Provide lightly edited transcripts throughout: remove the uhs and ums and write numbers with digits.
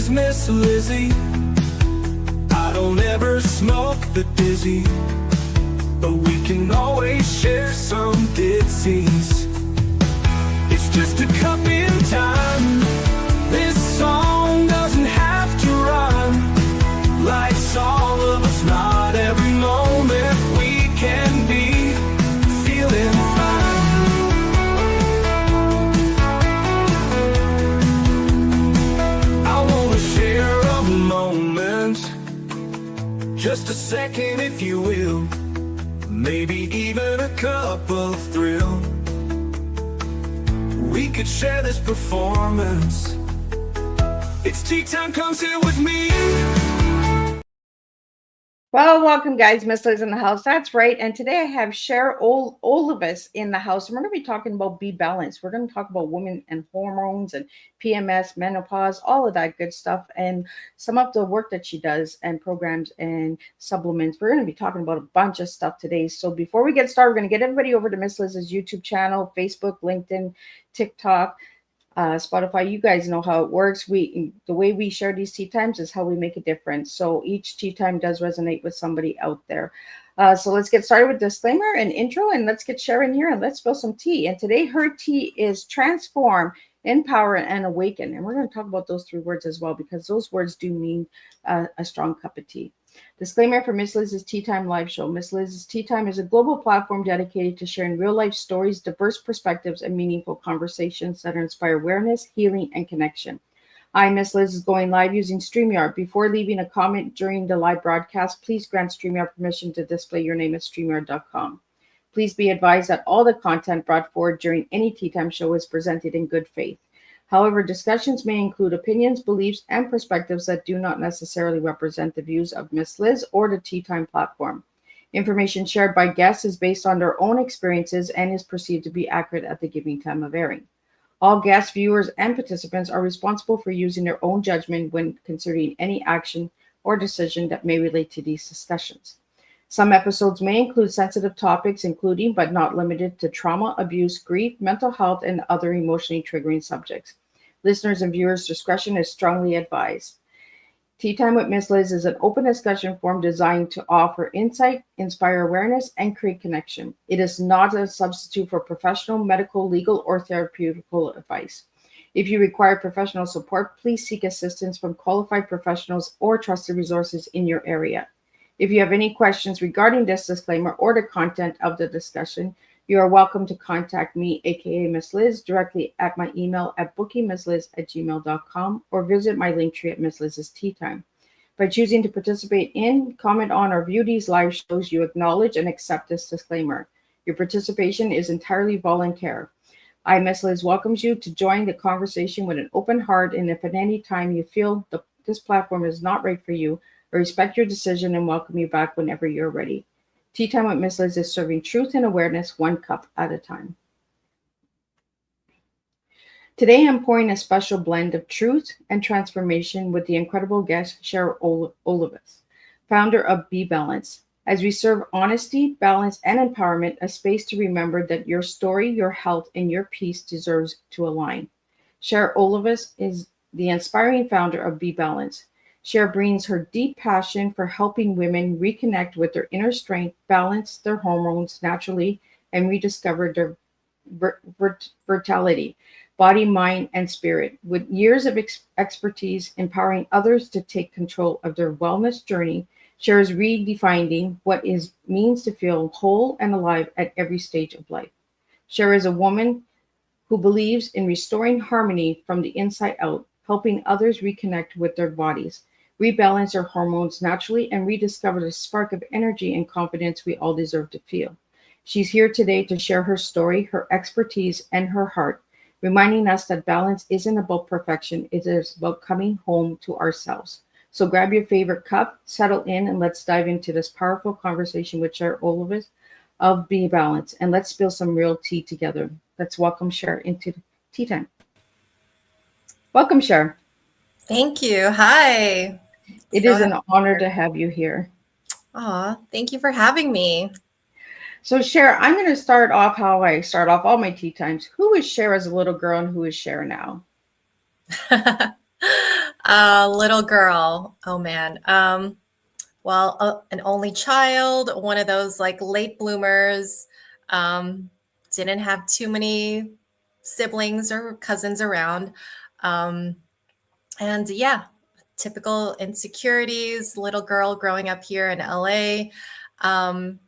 is Miss Lizzie. I don't ever smoke the dizzy, but we can always share some ditzies. It's just a cup in time. This song doesn't have to rhyme. Life's all of us, not every moment we can be feeling fine. I wanna share a moment, just a second if you will, maybe even a cup of thrill. We could share this performance. It's tea time, come sit with me. Well, welcome, guys. Miss Liz in the house. That's right. And today I have Cher Olivos in the house. And we're going to be talking about BeBalanced. We're going to talk about women and hormones and PMS, menopause, all of that good stuff. And some of the work that she does and programs and supplements. We're going to be talking about a bunch of stuff today. So before we get started, we're going to get everybody over to Miss Liz's YouTube channel, Facebook, LinkedIn, TikTok, Spotify. You guys know how it works. The way we share these tea times is how we make a difference. So each tea time does resonate with somebody out there. So let's get started with disclaimer and intro, and let's get Cher in here and let's spill some tea. And today her tea is transform, empower, and awaken. And we're going to talk about those three words as well, because those words do mean a strong cup of tea. Disclaimer for Miss Liz's Teatime live show. Miss Liz's Teatime is a global platform dedicated to sharing real-life stories, diverse perspectives, and meaningful conversations that inspire awareness, healing, and connection. I, Miss Liz, is going live using StreamYard. Before leaving a comment during the live broadcast, please grant StreamYard permission to display your name at StreamYard.com. Please be advised that all the content brought forward during any Teatime show is presented in good faith. However, discussions may include opinions, beliefs, and perspectives that do not necessarily represent the views of Miss Liz or the Teatime platform. Information shared by guests is based on their own experiences and is perceived to be accurate at the given time of airing. All guests, viewers, and participants are responsible for using their own judgment when considering any action or decision that may relate to these discussions. Some episodes may include sensitive topics, including but not limited to trauma, abuse, grief, mental health, and other emotionally triggering subjects. Listeners and viewers' discretion is strongly advised. Tea Time with Miss Liz is an open discussion forum designed to offer insight, inspire awareness, and create connection. It is not a substitute for professional, medical, legal, or therapeutical advice. If you require professional support, please seek assistance from qualified professionals or trusted resources in your area. If you have any questions regarding this disclaimer or the content of the discussion, you are welcome to contact me, aka Miss Liz, directly at my email at bookingmissliz@gmail.com or visit my link tree at Miss Liz's Teatime. By choosing to participate in, comment on, or view these live shows, you acknowledge and accept this disclaimer. Your participation is entirely voluntary. I, Miss Liz, welcomes you to join the conversation with an open heart, and if at any time you feel this platform is not right for you, I respect your decision and welcome you back whenever you're ready. Tea Time with Miss Liz is serving truth and awareness one cup at a time. Today, I'm pouring a special blend of truth and transformation with the incredible guest, Cher Olivos, founder of BeBalanced. As we serve honesty, balance, and empowerment, a space to remember that your story, your health, and your peace deserves to align. Cher Olivos is the inspiring founder of BeBalanced. Cher brings her deep passion for helping women reconnect with their inner strength, balance their hormones naturally, and rediscover their vitality, body, mind, and spirit. With years of expertise empowering others to take control of their wellness journey, Cher is redefining what it means to feel whole and alive at every stage of life. Cher is a woman who believes in restoring harmony from the inside out, helping others reconnect with their bodies, rebalance their hormones naturally, and rediscover the spark of energy and confidence we all deserve to feel. She's here today to share her story, her expertise, and her heart, reminding us that balance isn't about perfection, it is about coming home to ourselves. So grab your favorite cup, settle in, and let's dive into this powerful conversation with Cher Olivos of BeBalanced, and let's spill some real tea together. Let's welcome Cher into Tea Time. Welcome, Cher. Thank you. Hi. It is an honor to have you here. Aw, thank you for having me. So Cher, I'm going to start off how I start off all my tea times. Who is Cher as a little girl and who is Cher now? Little girl. Oh man. Well, an only child, one of those like late bloomers. Um, didn't have too many siblings or cousins around. Um, and yeah, typical insecurities, little girl growing up here in LA. Um,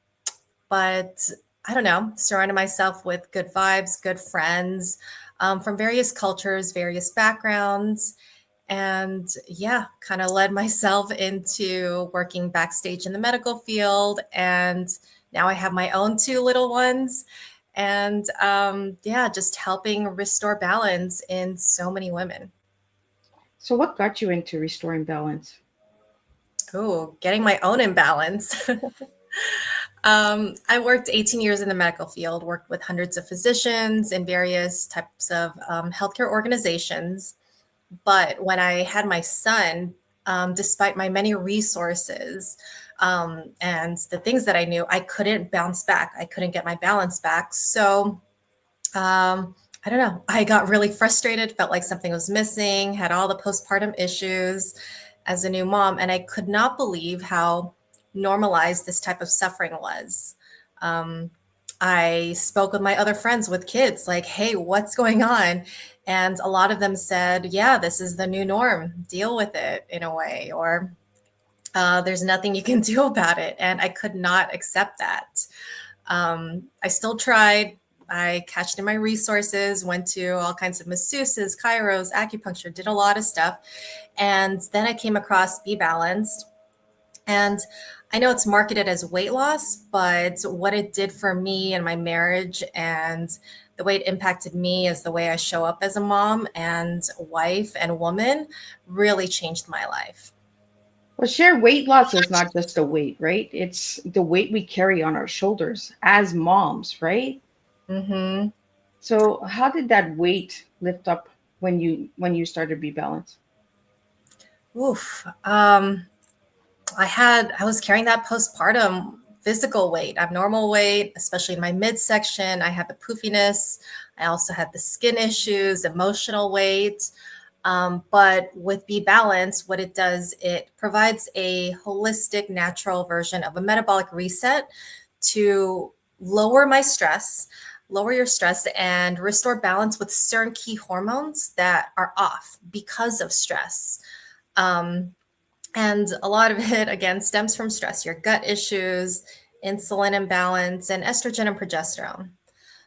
but I don't know, surrounded myself with good vibes, good friends from various cultures, various backgrounds. And yeah, kind of led myself into working backstage in the medical field. And now I have my own two little ones. And yeah, just helping restore balance in so many women. So what got you into restoring balance? Oh, getting my own imbalance. I worked 18 years in the medical field, worked with hundreds of physicians in various types of healthcare organizations. But when I had my son, despite my many resources and the things that I knew, I couldn't bounce back. I couldn't get my balance back. So I don't know. I got really frustrated, felt like something was missing, had all the postpartum issues as a new mom, and I could not believe how normalized this type of suffering was. Um, I spoke with my other friends with kids, like, hey, what's going on? And a lot of them said, yeah, this is the new norm. Deal with it in a way, or there's nothing you can do about it. And I could not accept that. I still tried. I cashed in my resources, went to all kinds of masseuses, chiros, acupuncture, did a lot of stuff. And then I came across BeBalanced. And I know it's marketed as weight loss, but what it did for me and my marriage and the way it impacted me as the way I show up as a mom and wife and woman really changed my life. Well, Cher, weight loss is not just a weight, right? It's the weight we carry on our shoulders as moms, right? Hmm. So how did that weight lift up when you started Be Balanced? Oof. I was carrying that postpartum physical weight, abnormal weight, especially in my midsection. I had the poofiness. I also had the skin issues, emotional weight. But with Be Balanced, what it does, it provides a holistic, natural version of a metabolic reset to lower my stress, lower your stress, and restore balance with certain key hormones that are off because of stress. Um, and a lot of it, again, stems from stress, your gut issues, insulin imbalance, and estrogen and progesterone.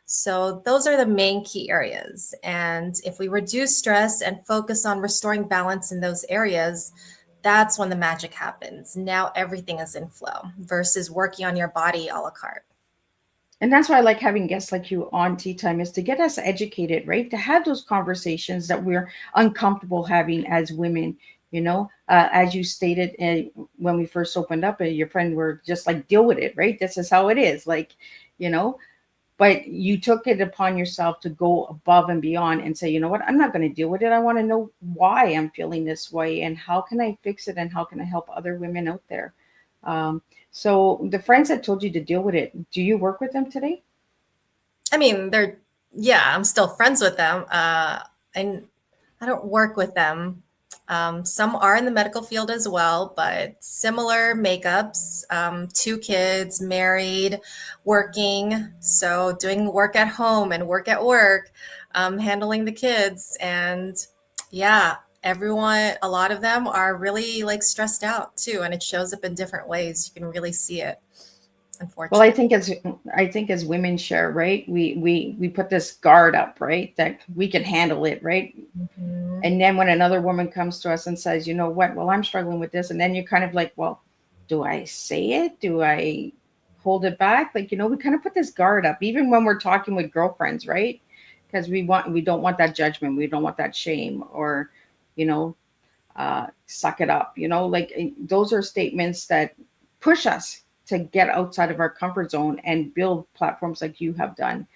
So those are the main key areas. And if we reduce stress and focus on restoring balance in those areas, that's when the magic happens. Now everything is in flow versus working on your body a la carte. And that's why I like having guests like you on Tea Time is to get us educated, right? To have those conversations that we're uncomfortable having as women. As you stated when we first opened up, your friend were just like, deal with it, right? This is how it is. Like, you know, but you took it upon yourself to go above and beyond and say, you know what, I'm not going to deal with it. I want to know why I'm feeling this way and how can I fix it and how can I help other women out there. So the friends that told you to deal with it, do you work with them today? I mean, yeah, I'm still friends with them. And I don't work with them. Some are in the medical field as well, but similar makeups, 2 kids, married, working. So doing work at home and work at work, handling the kids. And yeah, a lot of them are really like stressed out too. And it shows up in different ways. You can really see it, Well, I unfortunately. think as women share, right? We put this guard up, right? That we can handle it, right? Mhm. And then when another woman comes to us and says, you know what, well, I'm struggling with this. And then you're kind of like, well, do I say it? Do I hold it back? Like, we kind of put this guard up, even when we're talking with girlfriends, right? Because we don't want that judgment. We don't want that shame or, you know, suck it up, like those are statements that push us to get outside of our comfort zone and build platforms like you have done.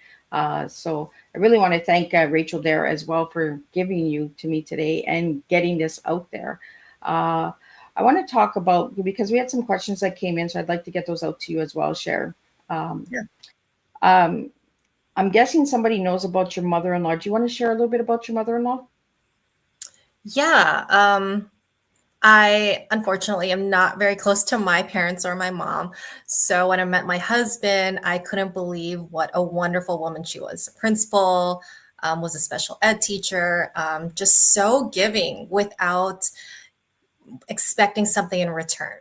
So I really want to thank Rachel there as well for giving you to me today and getting this out there. I want to talk about, because we had some questions that came in, so I'd like to get those out to you as well, Cher. Um, Yeah. um, I'm guessing somebody knows about your mother-in-law. Do you want to share a little bit about your mother-in-law? Yeah. I unfortunately am not very close to my parents or my mom. So when I met my husband, I couldn't believe what a wonderful woman she was. A principal, was a special ed teacher, just so giving without expecting something in return.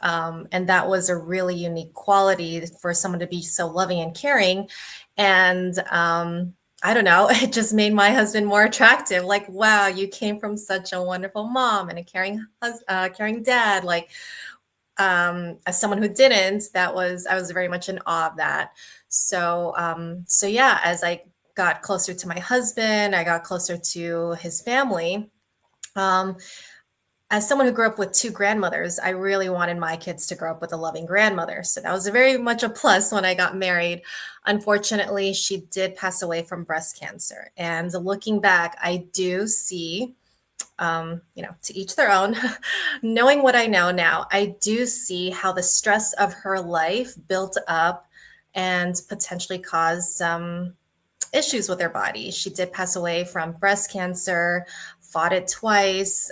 And that was a really unique quality for someone to be so loving and caring. And I don't know, it just made my husband more attractive. Like, wow, you came from such a wonderful mom and a caring dad. Like, as someone who didn't, I was very much in awe of that. So yeah, as I got closer to my husband, I got closer to his family. Um, as someone who grew up with two grandmothers, I really wanted my kids to grow up with a loving grandmother. So that was very much a plus when I got married. Unfortunately, she did pass away from breast cancer. And looking back, I do see, to each their own, knowing what I know now, I do see how the stress of her life built up and potentially caused some issues with her body. She did pass away from breast cancer, fought it twice.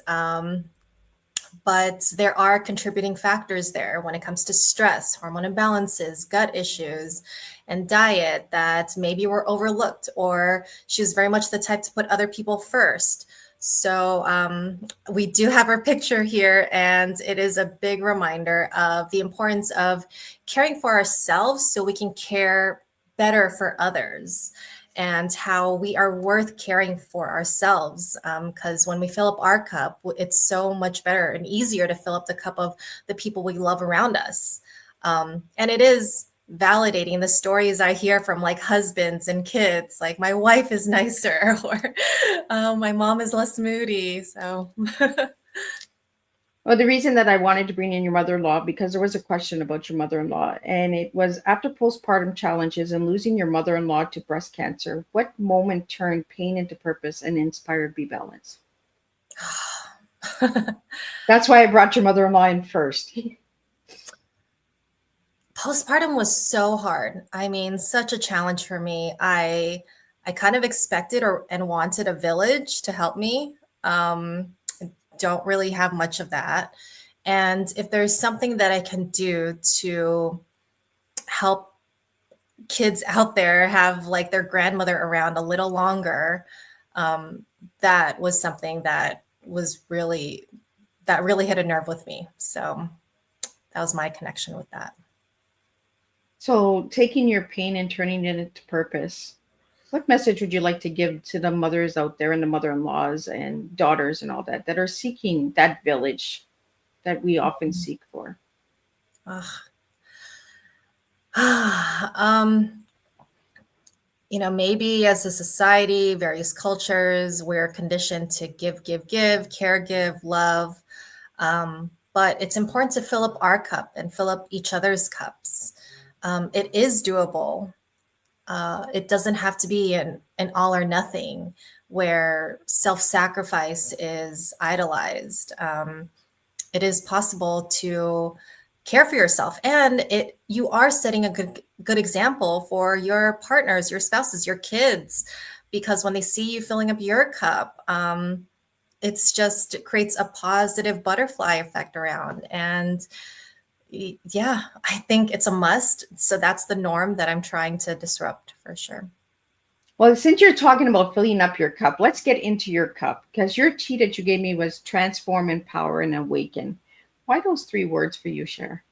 But there are contributing factors there when it comes to stress, hormone imbalances, gut issues, and diet that maybe were overlooked, or she was very much the type to put other people first. So we do have her picture here, and it is a big reminder of the importance of caring for ourselves so we can care better for others, and how we are worth caring for ourselves. Because when we fill up our cup, it's so much better and easier to fill up the cup of the people we love around us. And it is validating the stories I hear from like husbands and kids, like my wife is nicer, or my mom is less moody. So Well, the reason that I wanted to bring in your mother-in-law, because there was a question about your mother-in-law, and it was after postpartum challenges and losing your mother-in-law to breast cancer, what moment turned pain into purpose and inspired BeBalanced? That's why I brought your mother-in-law in first. Postpartum was so hard. I mean, such a challenge for me. I kind of expected and wanted a village to help me. Don't really have much of that. And if there's something that I can do to help kids out there have like their grandmother around a little longer, that was something that really hit a nerve with me. So that was my connection with that. So, taking your pain and turning it into purpose, what message would you like to give to the mothers out there and the mother-in-laws and daughters and all that that are seeking that village that we often seek for? Ugh. um, maybe as a society, various cultures, we're conditioned to give, care, give, love. But it's important to fill up our cup and fill up each other's cups. It is doable. It doesn't have to be an all or nothing where self-sacrifice is idolized. It is possible to care for yourself, and you are setting a good example for your partners, your spouses, your kids, because when they see you filling up your cup, it creates a positive butterfly effect around. And yeah, I think it's a must. So that's the norm that I'm trying to disrupt for sure. Well, since you're talking about filling up your cup, let's get into your cup, because your tea that you gave me was transform, empower, and awaken. Why those three words for you, Cher?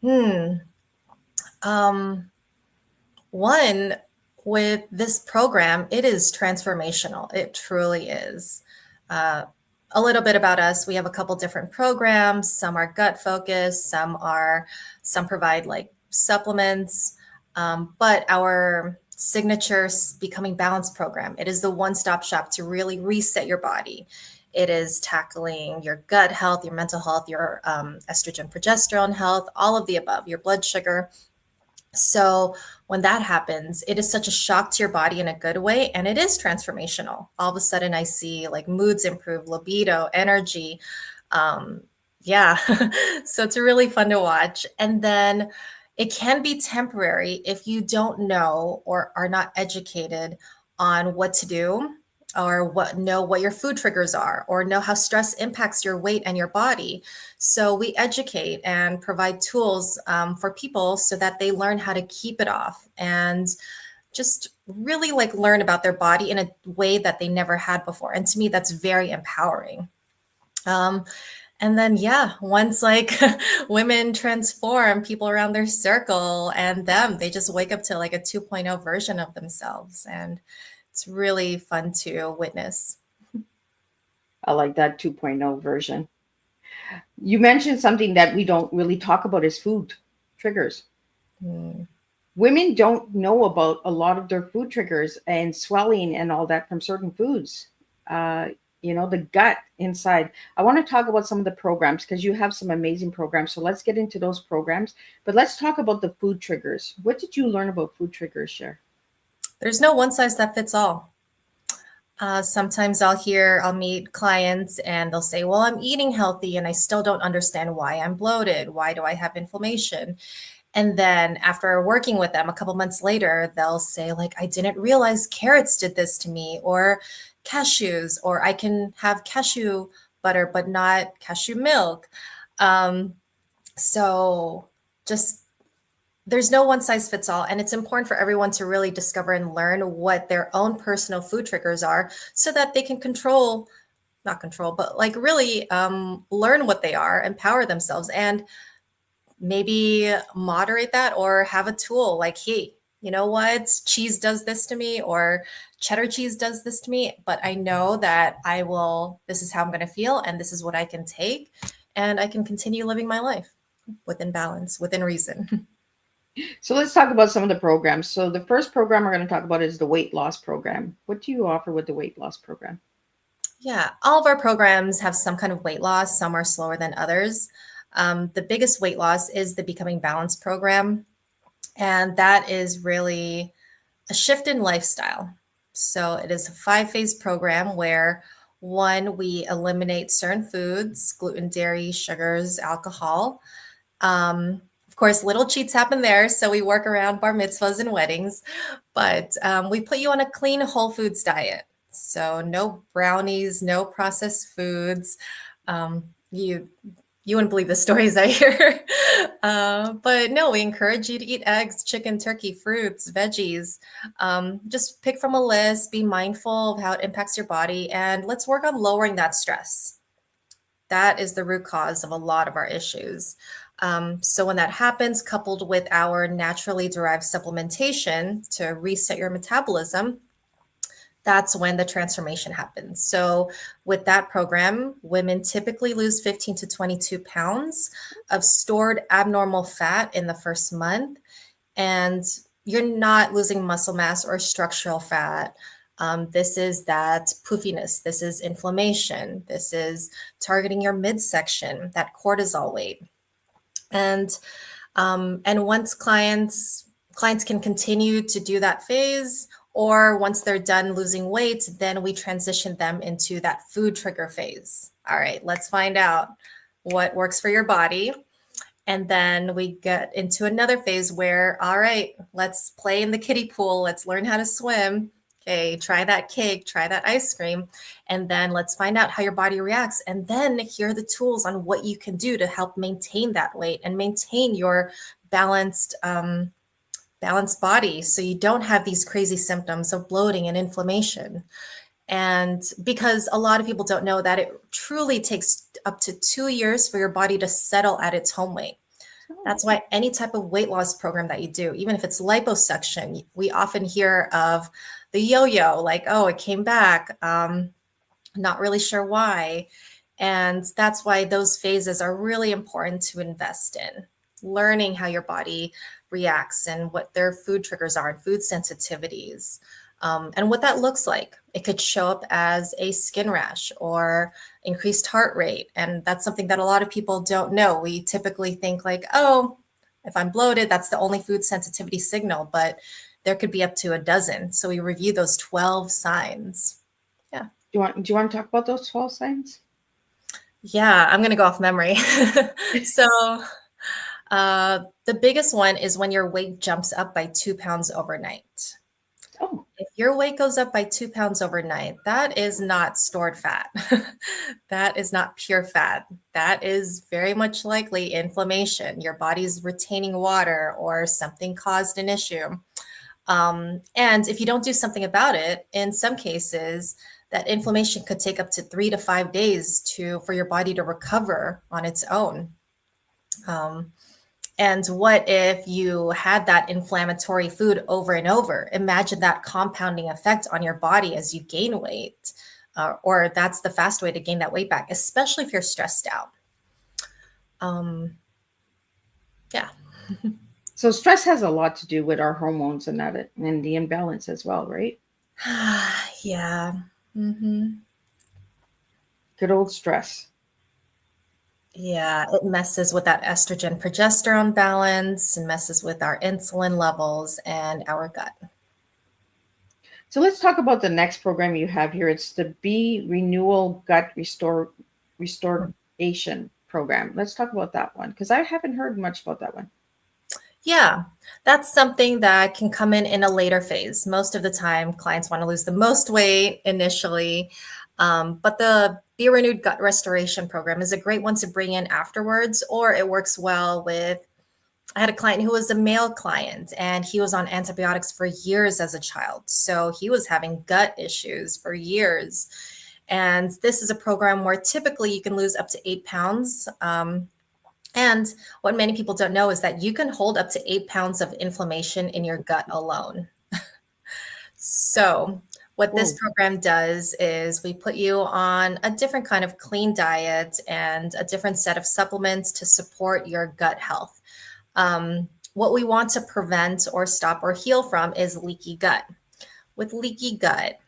One, with this program, it is transformational. It truly is. A little bit about us. We have a couple different programs. Some are gut focused. Some provide like supplements. But our signature Becoming Balanced program, it is the one-stop shop to really reset your body. It is tackling your gut health, your mental health, your estrogen, progesterone health, all of the above, your blood sugar. So when that happens, it is such a shock to your body in a good way, and it is transformational. All of a sudden, I see like moods improve, libido, energy. Yeah, so it's really fun to watch. And then it can be temporary if you don't know or are not educated on what to do. or know what your food triggers are, or know how stress impacts your weight and your body. So we educate and provide tools for people so that they learn how to keep it off and just really like learn about their body in a way that they never had before. And to me, that's very empowering. And then, yeah, once like women transform, people around their circle and them, they just wake up to like a 2.0 version of themselves. And it's really fun to witness. I like that 2.0 version. You mentioned something that we don't really talk about is food triggers. Mm. Women don't know about a lot of their food triggers and swelling and all that from certain foods. The gut inside. I want to talk about some of the programs because you have some amazing programs. So let's get into those programs. But let's talk about the food triggers. What did you learn about food triggers, Cher? There's no one size that fits all. Sometimes I'll meet clients and they'll say, well, I'm eating healthy and I still don't understand why I'm bloated. Why do I have inflammation? And then after working with them a couple months later, they'll say like, I didn't realize carrots did this to me, or cashews, or I can have cashew butter, but not cashew milk. So just there's no one size fits all. And it's important for everyone to really discover and learn what their own personal food triggers are so that they can not control, but like really learn what they are, empower themselves, and maybe moderate that or have a tool like, hey, you know what? Cheese does this to me, or cheddar cheese does this to me, but I know that this is how I'm going to feel, and this is what I can take, and I can continue living my life within balance, within reason. So let's talk about some of the programs. So the first program we're going to talk about is the weight loss program. What do you offer with the weight loss program? Yeah, all of our programs have some kind of weight loss. Some are slower than others. The biggest weight loss is the Becoming Balanced program. And that is really a shift in lifestyle. So it is a 5-phase program where 1, we eliminate certain foods, gluten, dairy, sugars, alcohol. Of course, little cheats happen there. So we work around bar mitzvahs and weddings, but we put you on a clean whole foods diet. So no brownies, no processed foods. You wouldn't believe the stories I hear. But no, we encourage you to eat eggs, chicken, turkey, fruits, veggies. Just pick from a list, be mindful of how it impacts your body, and let's work on lowering that stress. That is the root cause of a lot of our issues. So when that happens, coupled with our naturally derived supplementation to reset your metabolism, that's when the transformation happens. So with that program, women typically lose 15 to 22 pounds of stored abnormal fat in the first month. And you're not losing muscle mass or structural fat. This is that poofiness. This is inflammation. This is targeting your midsection, that cortisol weight. And once clients can continue to do that phase, or once they're done losing weight, then we transition them into that food trigger phase. All right, let's find out what works for your body. And then we get into another phase where, all right, let's play in the kiddie pool. Let's learn how to swim. Okay, try that cake, try that ice cream. And then let's find out how your body reacts. And then here are the tools on what you can do to help maintain that weight and maintain your balanced body, so you don't have these crazy symptoms of bloating and inflammation. And because a lot of people don't know that it truly takes up to 2 years for your body to settle at its home weight. That's why any type of weight loss program that you do, even if it's liposuction, we often hear of the yo-yo, like, oh, it came back, not really sure why. And that's why those phases are really important to invest in, learning how your body reacts and what their food triggers are and food sensitivities, and what that looks like. It could show up as a skin rash or increased heart rate. And that's something that a lot of people don't know. We typically think like, oh, if I'm bloated, that's the only food sensitivity signal, but there could be up to a dozen. So we review those 12 signs. Yeah. Do you want to talk about those 12 signs? Yeah, I'm going to go off memory. So the biggest one is when your weight jumps up by 2 pounds overnight. Oh. if your weight goes up by 2 pounds overnight, that is not stored fat. That is not pure fat. That is very much likely inflammation. Your body's retaining water or something caused an issue. And if you don't do something about it, in some cases, that inflammation could take up to 3 to 5 days for your body to recover on its own. And what if you had that inflammatory food over and over? Imagine that compounding effect on your body as you gain weight, or that's the fast way to gain that weight back, especially if you're stressed out. Yeah. So stress has a lot to do with our hormones and that and the imbalance as well, right? Yeah. Mm-hmm. Good old stress. Yeah, it messes with that estrogen progesterone balance and messes with our insulin levels and our gut. So let's talk about the next program you have here. It's the B Renewal Gut Restoration Program. Let's talk about that one because I haven't heard much about that one. Yeah, that's something that can come in a later phase. Most of the time, clients want to lose the most weight initially, but the Be Renewed Gut Restoration Program is a great one to bring in afterwards, or it works well with. I had a client who was a male client and he was on antibiotics for years as a child. So he was having gut issues for years. And this is a program where typically you can lose up to 8 pounds. And what many people don't know is that you can hold up to 8 pounds of inflammation in your gut alone. So what this program does is we put you on a different kind of clean diet and a different set of supplements to support your gut health. What we want to prevent or stop or heal from is leaky gut. With leaky gut,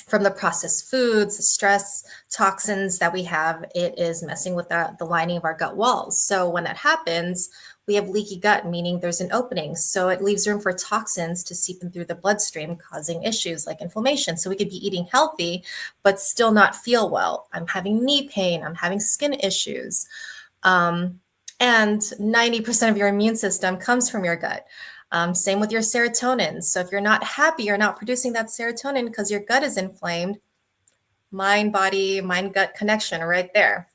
from the processed foods, the stress, toxins that we have, it is messing with the lining of our gut walls. So when that happens, we have leaky gut, meaning there's an opening. So it leaves room for toxins to seep in through the bloodstream, causing issues like inflammation. So we could be eating healthy, but still not feel well. I'm having knee pain. I'm having skin issues. And 90% of your immune system comes from your gut. Same with your serotonin. So if you're not happy, you're not producing that serotonin because your gut is inflamed, mind-body, mind-gut connection right there.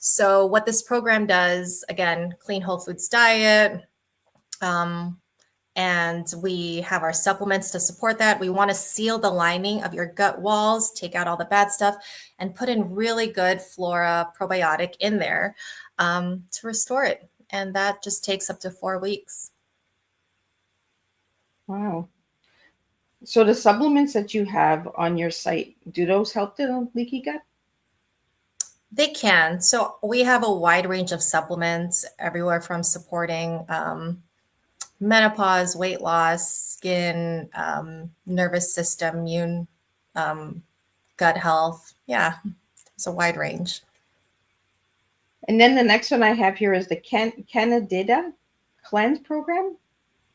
So what this program does, again, clean whole foods diet, and we have our supplements to support that. We want to seal the lining of your gut walls, take out all the bad stuff, and put in really good flora probiotic in there to restore it. And that just takes up to 4 weeks. Wow. So the supplements that you have on your site, do those help the leaky gut? They can. So we have a wide range of supplements, everywhere from supporting menopause, weight loss, skin, nervous system, immune, gut health. Yeah, it's a wide range. And then the next one I have here is the Candida Cleanse Program.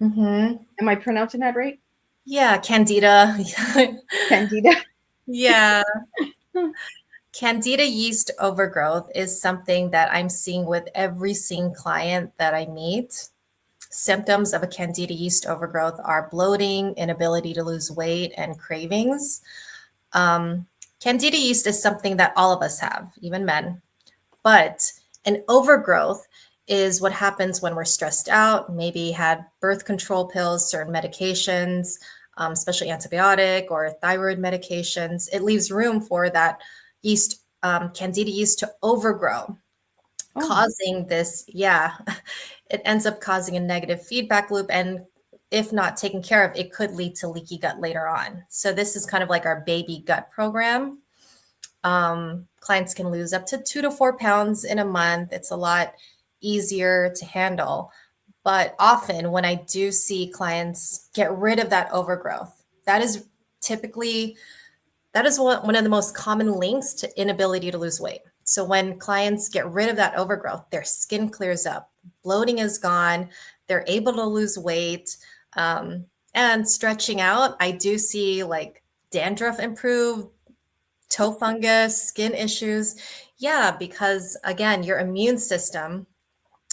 Mm-hmm. Am I pronouncing that right? Yeah, Candida. Candida. Yeah. Candida yeast overgrowth is something that I'm seeing with every single client that I meet. Symptoms of a Candida yeast overgrowth are bloating, inability to lose weight, and cravings. Candida yeast is something that all of us have, even men. But an overgrowth is what happens when we're stressed out, maybe had birth control pills, certain medications, especially antibiotic or thyroid medications. It leaves room for that yeast, Candida yeast, to overgrow, causing this, it ends up causing a negative feedback loop. And if not taken care of, it could lead to leaky gut later on. So this is kind of like our baby gut program. Clients can lose up to 2 to 4 pounds in a month. It's a lot easier to handle. But often when I do see clients get rid of that overgrowth, that is one of the most common links to inability to lose weight. So when clients get rid of that overgrowth, their skin clears up, bloating is gone, they're able to lose weight, and stretching out. I do see like dandruff improve, toe fungus, skin issues. Yeah, because again, your immune system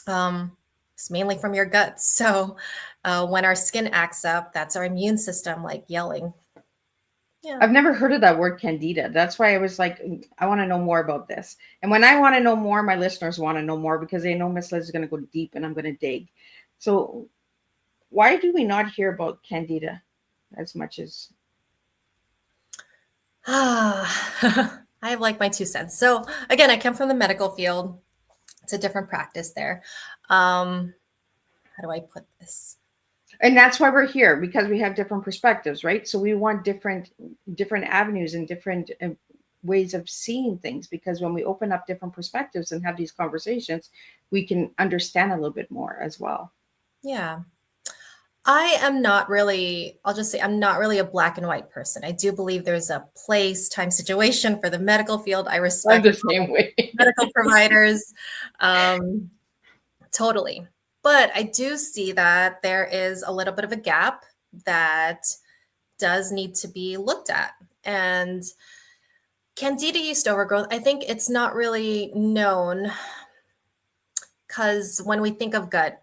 is mainly from your gut. So when our skin acts up, that's our immune system like yelling, Yeah. I've never heard of that word candida. That's why I was like, I want to know more about this. And when I want to know more, my listeners want to know more because they know Miss Liz is going to go deep and I'm going to dig. So why do we not hear about candida as much as? I have like my 2 cents. So again, I come from the medical field. It's a different practice there. How do I put this? And that's why we're here, because we have different perspectives, right? So we want different avenues and different ways of seeing things, because when we open up different perspectives and have these conversations, we can understand a little bit more as well. Yeah. I am not really, I'll just say I'm not really a black and white person. I do believe there's a place, time, situation for the medical field. I I'm respect the same way. medical providers. Totally. But I do see that there is a little bit of a gap that does need to be looked at. And candida yeast overgrowth, I think it's not really known because when we think of gut,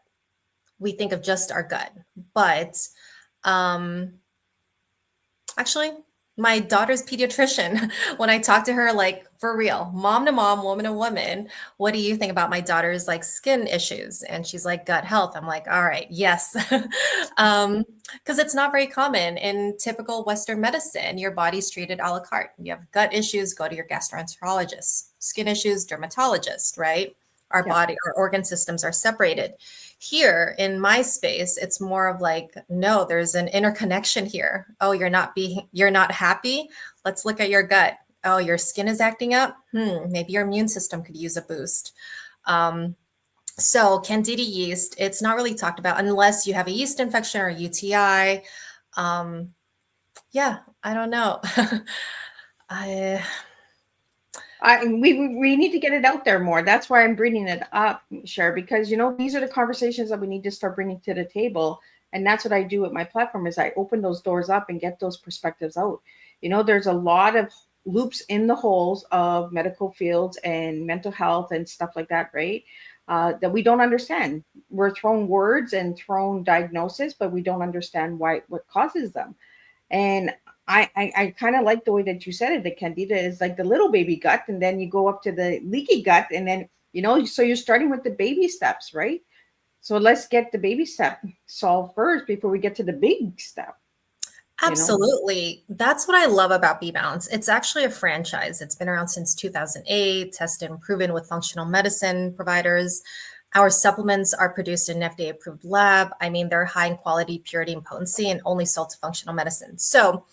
we think of just our gut. But actually, my daughter's pediatrician, when I talk to her, like for real, mom to mom, woman to woman, what do you think about my daughter's like skin issues? And she's like, gut health. I'm like, all right, yes. Because it's not very common in typical Western medicine. Your body's treated a la carte. You have gut issues, go to your gastroenterologist. Skin issues, dermatologist, right? Our Yeah. body, our organ systems are separated. Here in my space, it's more of like, no, there's an interconnection here. Oh, you're not happy. Let's look at your gut. Oh, your skin is acting up. Maybe your immune system could use a boost. So candida yeast, it's not really talked about unless you have a yeast infection or UTI. Yeah, I don't know. We need to get it out there more. That's why I'm bringing it up, Cher, because these are the conversations that we need to start bringing to the table. And that's what I do with my platform is I open those doors up and get those perspectives out. There's a lot of loops in the holes of medical fields and mental health and stuff like that, right? That we don't understand. We're thrown words and thrown diagnosis, but we don't understand what causes them. And I kind of like the way that you said it. The candida is like the little baby gut, and then you go up to the leaky gut, and then so you're starting with the baby steps, right? So let's get the baby step solved first before we get to the big step. Absolutely. That's what I love about BeBalanced. It's actually a franchise. It's been around since 2008, tested and proven with functional medicine providers. Our supplements are produced in an FDA approved lab. I mean, they're high in quality, purity, and potency, and only sold to functional medicine. So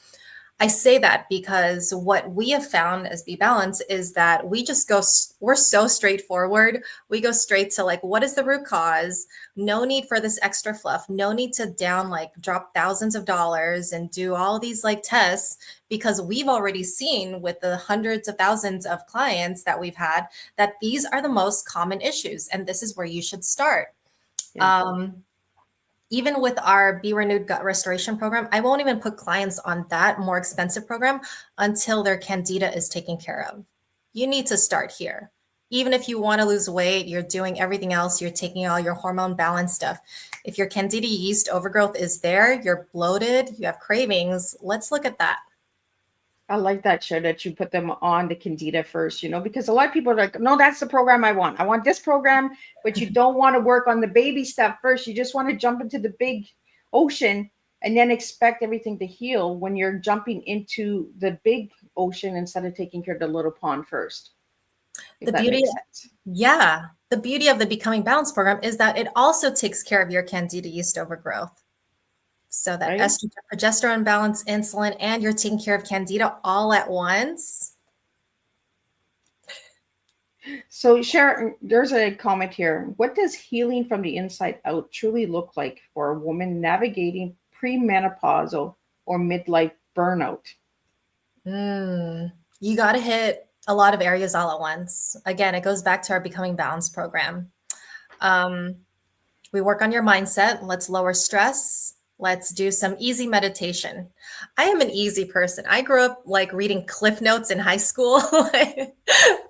I say that because what we have found as BeBalanced is that we're so straightforward. We go straight to like, what is the root cause? No need for this extra fluff. No need to drop thousands of dollars and do all these like tests, because we've already seen with the hundreds of thousands of clients that we've had that these are the most common issues. And this is where you should start. Yeah. Even with our Be Renewed Gut Restoration program, I won't even put clients on that more expensive program until their candida is taken care of. You need to start here. Even if you want to lose weight, you're doing everything else, you're taking all your hormone balance stuff. If your candida yeast overgrowth is there, you're bloated, you have cravings, let's look at that. I like that, Cher, that you put them on the candida first, because a lot of people are like, no, that's the program I want. I want this program, but you don't want to work on the baby stuff first. You just want to jump into the big ocean and then expect everything to heal when you're jumping into the big ocean instead of taking care of the little pond first. The beauty of the Becoming Balanced program is that it also takes care of your candida yeast overgrowth. So that right? Estrogen, progesterone balance, insulin, and you're taking care of candida all at once. So Cher, there's a comment here. What does healing from the inside out truly look like for a woman navigating premenopausal or midlife burnout? You got to hit a lot of areas all at once. Again, it goes back to our Becoming Balanced program. We work on your mindset. Let's lower stress. Let's do some easy meditation. I am an easy person. I grew up like reading Cliff Notes in high school.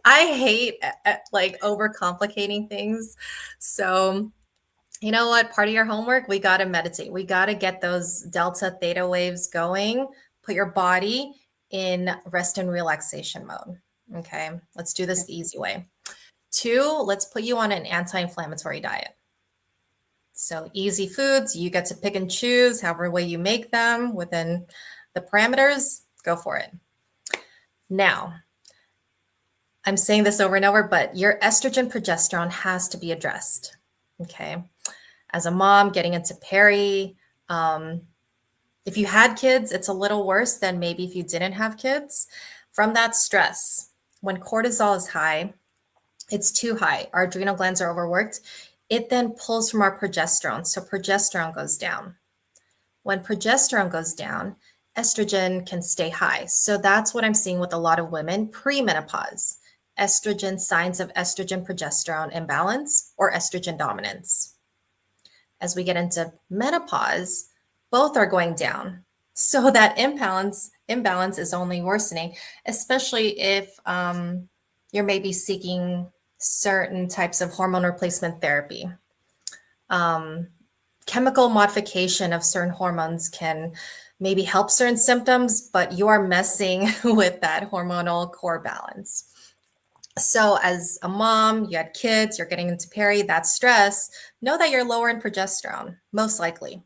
I hate like overcomplicating things. So, you know what? Part of your homework, we got to meditate. We got to get those delta theta waves going, put your body in rest and relaxation mode. Okay, let's do this the easy way. 2, let's put you on an anti-inflammatory diet. So easy foods, you get to pick and choose however way you make them within the parameters, go for it. Now, I'm saying this over and over, but your estrogen progesterone has to be addressed. Okay. As a mom getting into peri, if you had kids, it's a little worse than maybe if you didn't have kids. From that stress, when cortisol is high, it's too high. Our adrenal glands are overworked. It then pulls from our progesterone. So progesterone goes down. When progesterone goes down, estrogen can stay high. So that's what I'm seeing with a lot of women pre-menopause. Estrogen, signs of estrogen progesterone imbalance or estrogen dominance. As we get into menopause, both are going down. So that imbalance is only worsening, especially if you're maybe seeking certain types of hormone replacement therapy. Chemical modification of certain hormones can maybe help certain symptoms, but you are messing with that hormonal core balance. So as a mom, you had kids, you're getting into peri, that stress, know that you're lower in progesterone, most likely.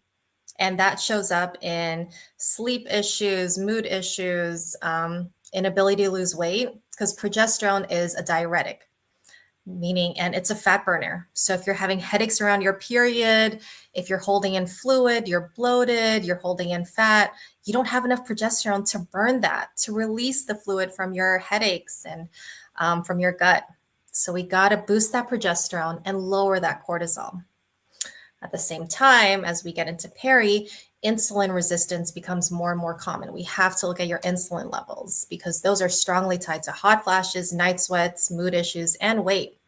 And that shows up in sleep issues, mood issues, inability to lose weight, because progesterone is a diuretic, meaning, and it's a fat burner. So if you're having headaches around your period, if you're holding in fluid, you're bloated, you're holding in fat, you don't have enough progesterone to burn that, to release the fluid from your headaches and from your gut. So we got to boost that progesterone and lower that cortisol. At the same time, as we get into peri, insulin resistance becomes more and more common. We have to look at your insulin levels because those are strongly tied to hot flashes, night sweats, mood issues, and weight.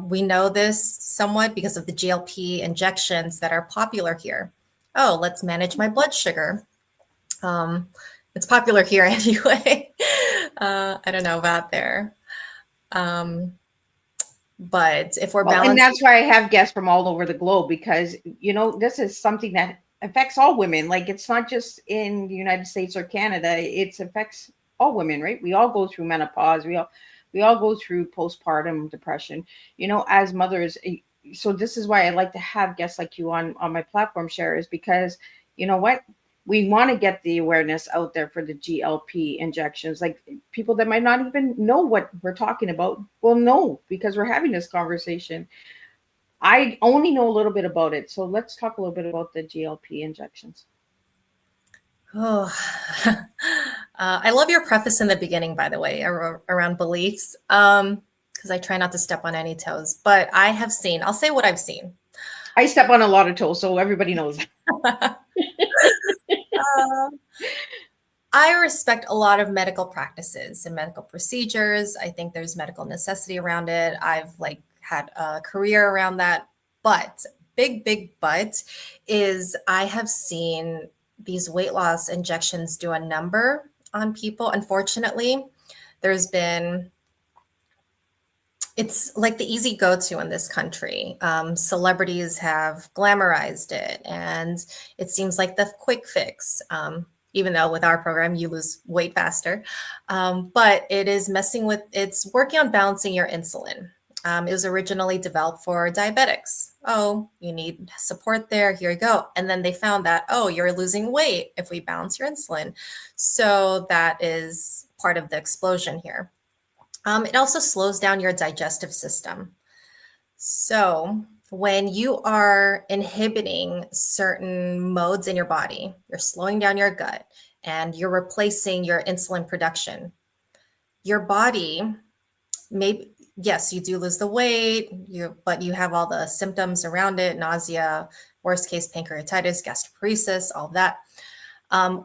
We know this somewhat because of the GLP injections that are popular here. Oh, let's manage my blood sugar. It's popular here anyway. I don't know about there. But if we're balanced, and that's why I have guests from all over the globe, because this is something that affects all women. Like, it's not just in the United States or Canada, it affects all women, right? We all go through menopause, we all go through postpartum depression, as mothers. So this is why I like to have guests like you on my platform, Cher, is because we want to get the awareness out there for the GLP injections. Like, people that might not even know what we're talking about will know because we're having this conversation. I only know a little bit about it. So let's talk a little bit about the GLP injections. Oh, I love your preface in the beginning, by the way, around beliefs, because I try not to step on any toes. But I'll say what I've seen. I step on a lot of toes, so everybody knows. I respect a lot of medical practices and medical procedures. I think there's medical necessity around it. I've had a career around that, but big but is I have seen these weight loss injections do a number on people. Unfortunately, it's like the easy go-to in this country. Celebrities have glamorized it, and it seems like the quick fix, even though with our program, you lose weight faster. But it's working on balancing your insulin. It was originally developed for diabetics. Oh, you need support there, here you go. And then they found that, you're losing weight if we balance your insulin. So that is part of the explosion here. It also slows down your digestive system. So when you are inhibiting certain modes in your body, you're slowing down your gut and you're replacing your insulin production. Your body, maybe, yes, you do lose the weight, but you have all the symptoms around it, nausea, worst case pancreatitis, gastroparesis, all that.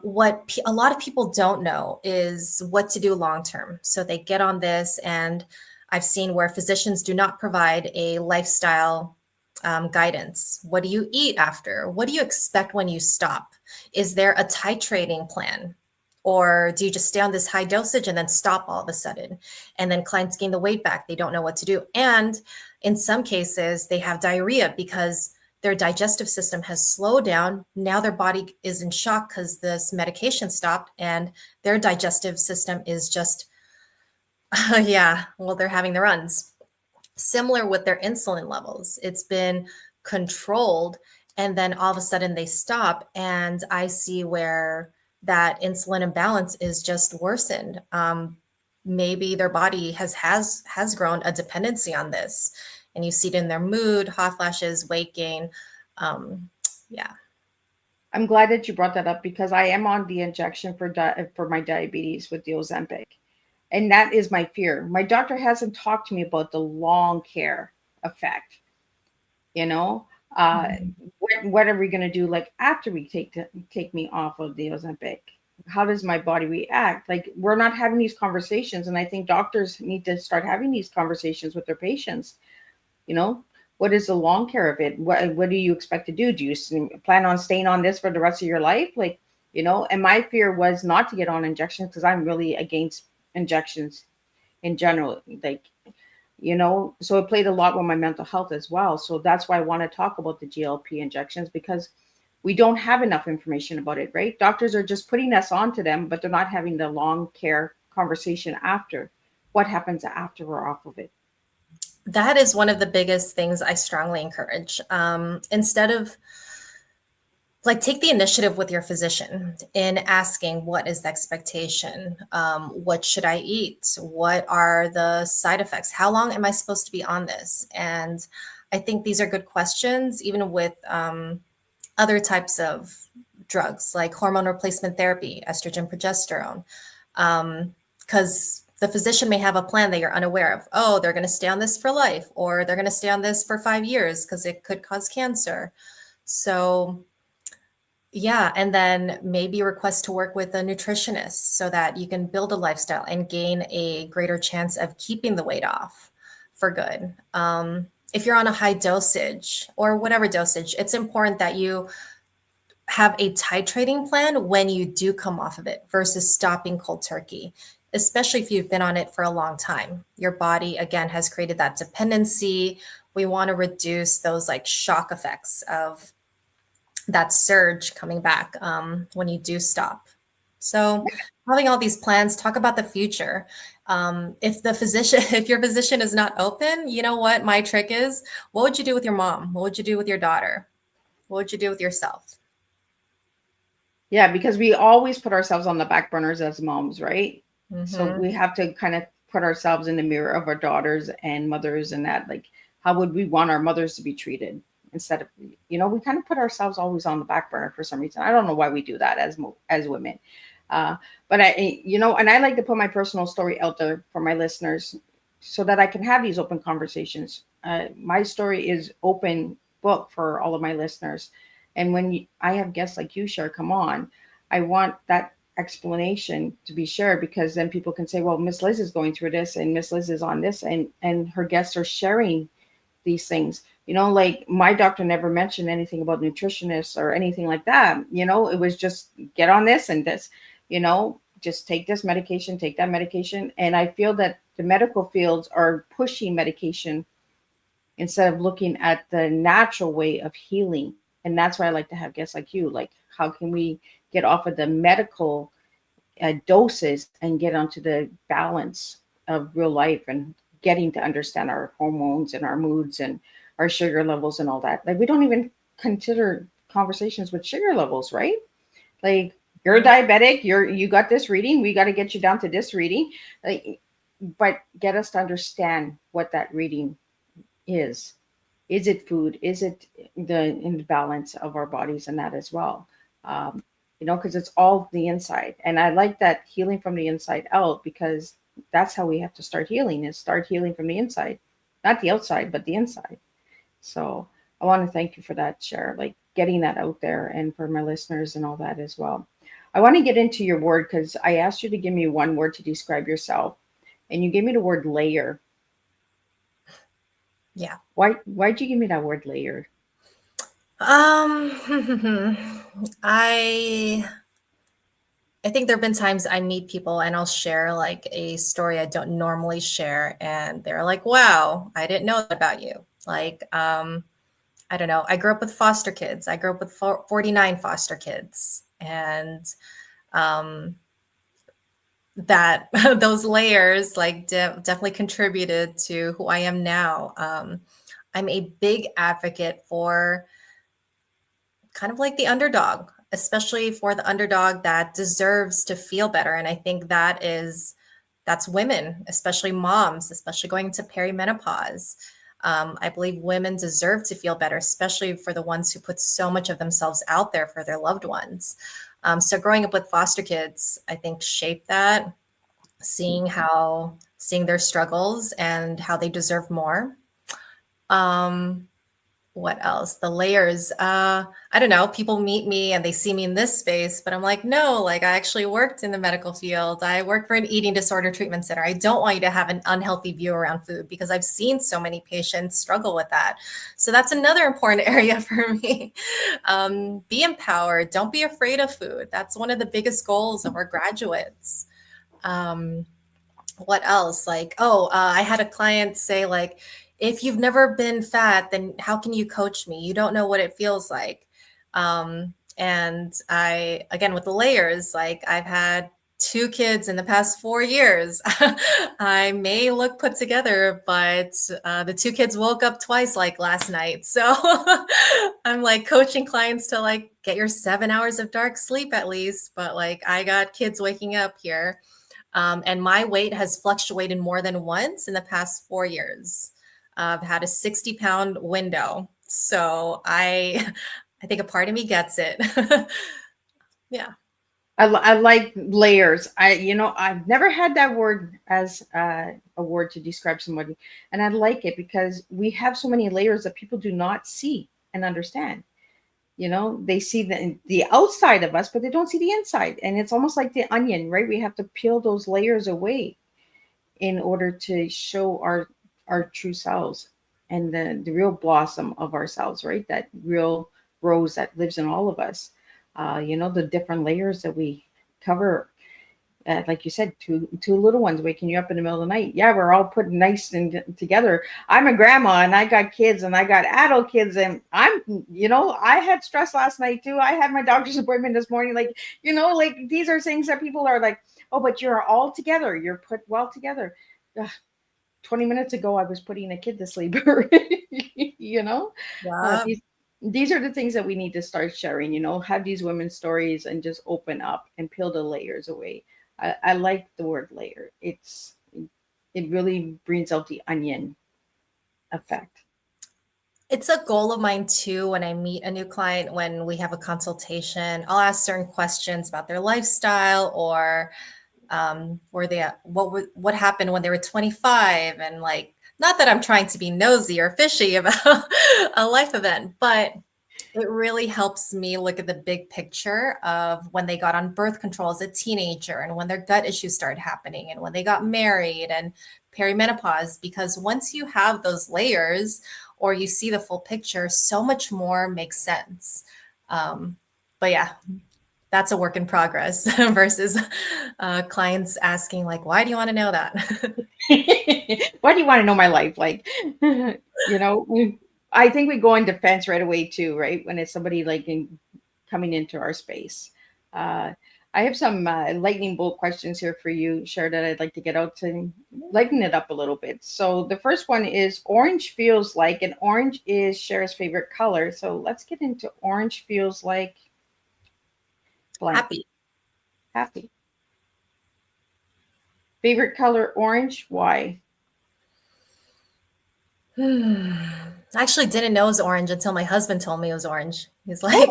What a lot of people don't know is what to do long-term. So they get on this, and I've seen where physicians do not provide a lifestyle guidance. What do you eat after? What do you expect when you stop? Is there a titrating plan? Or do you just stay on this high dosage and then stop all of a sudden? And then clients gain the weight back. They don't know what to do. And in some cases, they have diarrhea because their digestive system has slowed down. Now their body is in shock because this medication stopped, and their digestive system is just, yeah, well, they're having the runs. Similar with their insulin levels. It's been controlled, and then all of a sudden they stop, and I see where that insulin imbalance is just worsened. Maybe their body has grown a dependency on this, and you see it in their mood, hot flashes, weight gain. Yeah. I'm glad that you brought that up because I am on the injection for my diabetes with the Ozempic. And that is my fear. My doctor hasn't talked to me about the long care effect. You know, what are we going to do like after we take me off of the Ozempic? How does my body react? Like, we're not having these conversations. And I think doctors need to start having these conversations with their patients. You know, what is the long care of it? What do you expect to do? Do you plan on staying on this for the rest of your life? Like, you know, and my fear was not to get on injections because I'm really against injections in general. Like, you know, so it played a lot with my mental health as well. So that's why I want to talk about the GLP injections, because we don't have enough information about it, right? Doctors are just putting us onto them, but they're not having the long care conversation after. What happens after we're off of it? That is one of the biggest things I strongly encourage. Instead of, like, take the initiative with your physician in asking, what is the expectation? What should I eat? What are the side effects? How long am I supposed to be on this? And I think these are good questions, even with other types of drugs like hormone replacement therapy, estrogen, progesterone, because the physician may have a plan that you're unaware of. Oh, they're going to stay on this for life, or they're going to stay on this for 5 years because it could cause cancer. So yeah, and then maybe request to work with a nutritionist so that you can build a lifestyle and gain a greater chance of keeping the weight off for good. If you're on a high dosage or whatever dosage, it's important that you have a titrating plan when you do come off of it versus stopping cold turkey, especially if you've been on it for a long time. Your body, again, has created that dependency. We want to reduce those like shock effects of that surge coming back when you do stop. So having all these plans, talk about the future. If your physician is not open, you know what my trick is? What would you do with your mom? What would you do with your daughter? What would you do with yourself? Yeah, because we always put ourselves on the back burners as moms, right? Mm-hmm. So we have to kind of put ourselves in the mirror of our daughters and mothers, and that, like, how would we want our mothers to be treated? Instead of, you know, we kind of put ourselves always on the back burner for some reason. I don't know why we do that as women. But I, you know, and I like to put my personal story out there for my listeners so that I can have these open conversations. My story is open book for all of my listeners. And when I have guests like you, Cher, come on, I want that explanation to be shared, because then people can say, well, Miss Liz is going through this and Miss Liz is on this, and her guests are sharing these things. You know, like my doctor never mentioned anything about nutritionists or anything like that. You know, it was just get on this and this, you know, just take this medication, take that medication. And I feel that the medical fields are pushing medication instead of looking at the natural way of healing. And that's why I like to have guests like you. Like, how can we get off of the medical doses and get onto the balance of real life and getting to understand our hormones and our moods and our sugar levels and all that. Like, we don't even consider conversations with sugar levels, right? Like, you're diabetic, you got this reading, we got to get you down to this reading. Like, but get us to understand what that reading is. Is it food? Is it the imbalance of our bodies and that as well? You know, because it's all the inside. And I like that healing from the inside out, because that's how we have to start healing, is start healing from the inside, not the outside, but the inside. So I want to thank you for that, Cher, like getting that out there, and for my listeners and all that as well. I want to get into your word, because I asked you to give me one word to describe yourself, and you gave me the word layer. Yeah. Why'd you give me that word layer? I think there have been times I meet people and I'll share like a story I don't normally share, and they're like, wow, I didn't know that about you. Like, I I don't know. I grew up with foster kids. I grew up with 49 foster kids. And that those layers like definitely contributed to who I am now. I'm a big advocate for kind of like the underdog, especially for the underdog that deserves to feel better. And I think that's women, especially moms, especially going into perimenopause. I believe women deserve to feel better, especially for the ones who put so much of themselves out there for their loved ones. So growing up with foster kids, I think shaped that, seeing their struggles and how they deserve more. What else? The layers. I don't know. People meet me and they see me in this space, but I'm like, no, like I actually worked in the medical field. I worked for an eating disorder treatment center. I don't want you to have an unhealthy view around food because I've seen so many patients struggle with that. So that's another important area for me. Be empowered. Don't be afraid of food. That's one of the biggest goals of our graduates. What else? Like, I had a client say like, if you've never been fat, then how can you coach me? You don't know what it feels like. And I, again, with the layers, like I've had 2 kids in the past 4 years. I may look put together, but the 2 kids woke up twice like last night. So I'm like coaching clients to like get your 7 hours of dark sleep at least. But like I got kids waking up here. And my weight has fluctuated more than once in the past 4 years. I've had a 60-pound window. So I think a part of me gets it. Yeah. I like layers. I've never had that word as a word to describe somebody. And I like it because we have so many layers that people do not see and understand. They see the outside of us, but they don't see the inside. And it's almost like the onion, right? We have to peel those layers away in order to show our true selves and the real blossom of ourselves, right? That real rose that lives in all of us. The different layers that we cover. Like you said, two little ones waking you up in the middle of the night. Yeah, we're all put nice and together. I'm a grandma and I got kids and I got adult kids and I had stress last night too. I had my doctor's appointment this morning. Like these are things that people are like, oh, but you're all together. You're put well together. Ugh, 20 minutes ago, I was putting a kid to sleep. Yeah. These are the things that we need to start sharing, have these women's stories and just open up and peel the layers away. I like the word layer. It really brings out the onion effect. It's a goal of mine too. When I meet a new client, when we have a consultation, I'll ask certain questions about their lifestyle or what happened when they were 25, and like, not that I'm trying to be nosy or fishy about a life event, but it really helps me look at the big picture of when they got on birth control as a teenager and when their gut issues started happening and when they got married and perimenopause, because once you have those layers or you see the full picture, so much more makes sense. But yeah, that's a work in progress versus clients asking like, why do you want to know that? Why do you want to know my life? Like, I think we go in defense right away too, right? When it's somebody like coming into our space. I have some lightning bolt questions here for you, Cher, that I'd like to get out to lighten it up a little bit. So the first one is orange feels like, and orange is Cher's favorite color. So let's get into orange feels like blank. Happy. Favorite color, orange. Why? I actually didn't know it was orange until my husband told me it was orange. He's like,